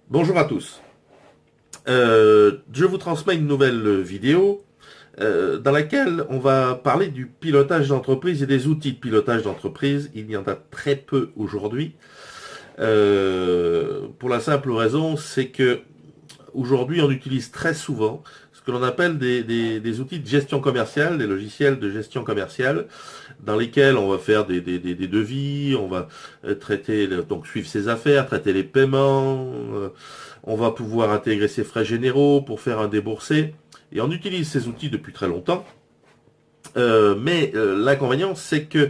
Bonjour à tous. Je vous transmets une nouvelle vidéo dans laquelle on va parler du pilotage d'entreprise et des outils de pilotage d'entreprise. Il y en a très peu aujourd'hui. Pour la simple raison, c'est que aujourd'hui on utilise très souvent ce que l'on appelle des outils de gestion commerciale, des logiciels de gestion commerciale, dans lesquels on va faire des devis, on va traiter, donc suivre ses affaires, traiter les paiements, on va pouvoir intégrer ses frais généraux pour faire un déboursé. Et on utilise ces outils depuis très longtemps. Mais l'inconvénient, c'est que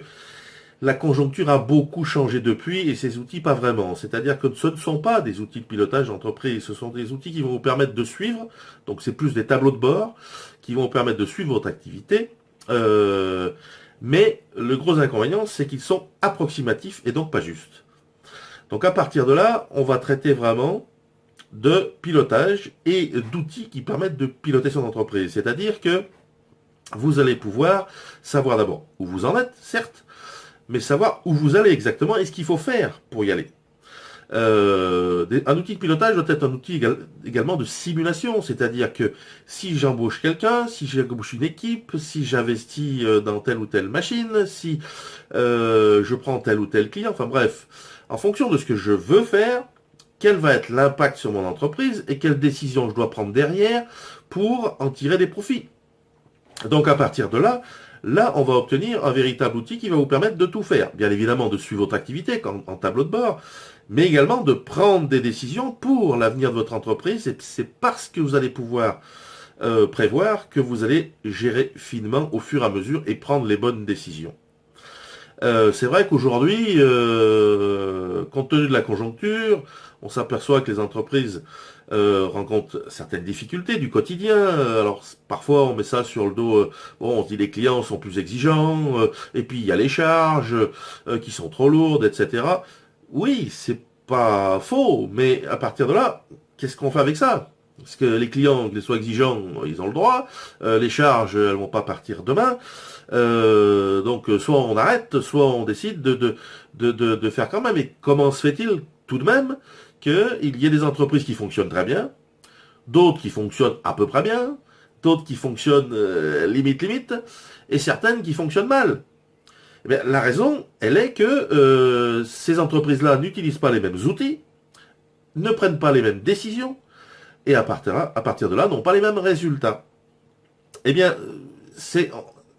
la conjoncture a beaucoup changé depuis et ces outils pas vraiment. C'est-à-dire que ce ne sont pas des outils de pilotage d'entreprise, ce sont des outils qui vont vous permettre de suivre, donc c'est plus des tableaux de bord qui vont vous permettre de suivre votre activité. Mais le gros inconvénient, c'est qu'ils sont approximatifs et donc pas justes. Donc à partir de là, on va traiter vraiment de pilotage et d'outils qui permettent de piloter son entreprise. C'est-à-dire que vous allez pouvoir savoir d'abord où vous en êtes, certes, mais savoir où vous allez exactement et ce qu'il faut faire pour y aller. Un outil de pilotage doit être un outil également de simulation, c'est-à-dire que si j'embauche quelqu'un, si j'embauche une équipe, si j'investis dans telle ou telle machine, si je prends tel ou tel client, enfin bref, en fonction de ce que je veux faire, quel va être l'impact sur mon entreprise et quelles décisions je dois prendre derrière pour en tirer des profits. Donc à partir de là, on va obtenir un véritable outil qui va vous permettre de tout faire. Bien évidemment de suivre votre activité en tableau de bord, mais également de prendre des décisions pour l'avenir de votre entreprise. Et c'est parce que vous allez pouvoir prévoir que vous allez gérer finement au fur et à mesure et prendre les bonnes décisions. C'est vrai qu'aujourd'hui, compte tenu de la conjoncture, on s'aperçoit que les entreprises rencontrent certaines difficultés du quotidien. Alors parfois on met ça sur le dos, bon, on se dit les clients sont plus exigeants, et puis il y a les charges qui sont trop lourdes, etc. Oui, c'est pas faux, mais à partir de là, qu'est-ce qu'on fait avec ça? Parce que les clients, qu'ils soient exigeants, ils ont le droit. Les charges, elles vont pas partir demain. Donc soit on arrête, soit on décide de faire quand même. Et comment se fait-il tout de même qu'il y ait des entreprises qui fonctionnent très bien, d'autres qui fonctionnent à peu près bien, d'autres qui fonctionnent limite, et certaines qui fonctionnent mal? Eh bien, la raison, elle est que ces entreprises-là n'utilisent pas les mêmes outils, ne prennent pas les mêmes décisions, et à partir de là, n'ont pas les mêmes résultats. Eh bien, c'est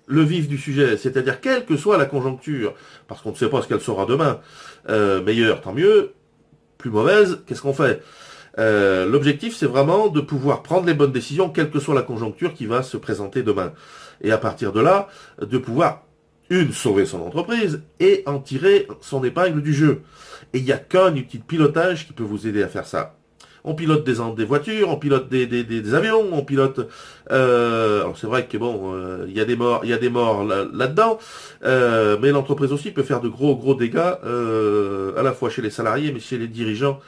le vif du sujet, c'est-à-dire quelle que soit la conjoncture, parce qu'on ne sait pas ce qu'elle sera demain, meilleure, tant mieux, plus mauvaise, qu'est-ce qu'on fait? L'objectif, c'est vraiment de pouvoir prendre les bonnes décisions, quelle que soit la conjoncture qui va se présenter demain. Et à partir de là, de pouvoir, sauver son entreprise et en tirer son épingle du jeu. Et il n'y a qu'un outil de pilotage qui peut vous aider à faire ça. On pilote des voitures, on pilote des avions, on pilote. Alors c'est vrai que bon, il y a des morts là-dedans, mais l'entreprise aussi peut faire de gros dégâts, à la fois chez les salariés, mais chez les dirigeants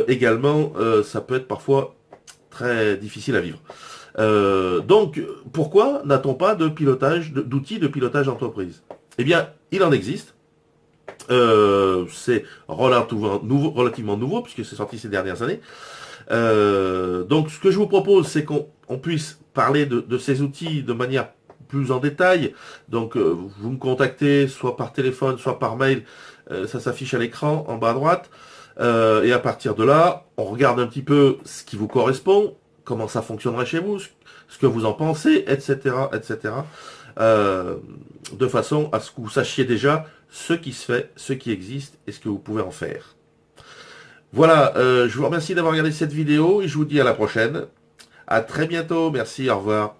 également. Ça peut être parfois très difficile à vivre. Donc, pourquoi n'a-t-on pas de pilotage, d'outils de pilotage d'entreprise? Eh bien, il en existe. C'est relativement nouveau puisque c'est sorti ces dernières années. Donc ce que je vous propose, c'est qu'on puisse parler de ces outils de manière plus en détail. Donc vous me contactez soit par téléphone, soit par mail. Ça s'affiche à l'écran en bas à droite. Et à partir de là, on regarde un petit peu ce qui vous correspond, comment ça fonctionnerait chez vous, ce que vous en pensez, etc., etc. De façon à ce que vous sachiez déjà ce qui se fait, ce qui existe et ce que vous pouvez en faire. Voilà, je vous remercie d'avoir regardé cette vidéo et je vous dis à la prochaine. À très bientôt, merci, au revoir.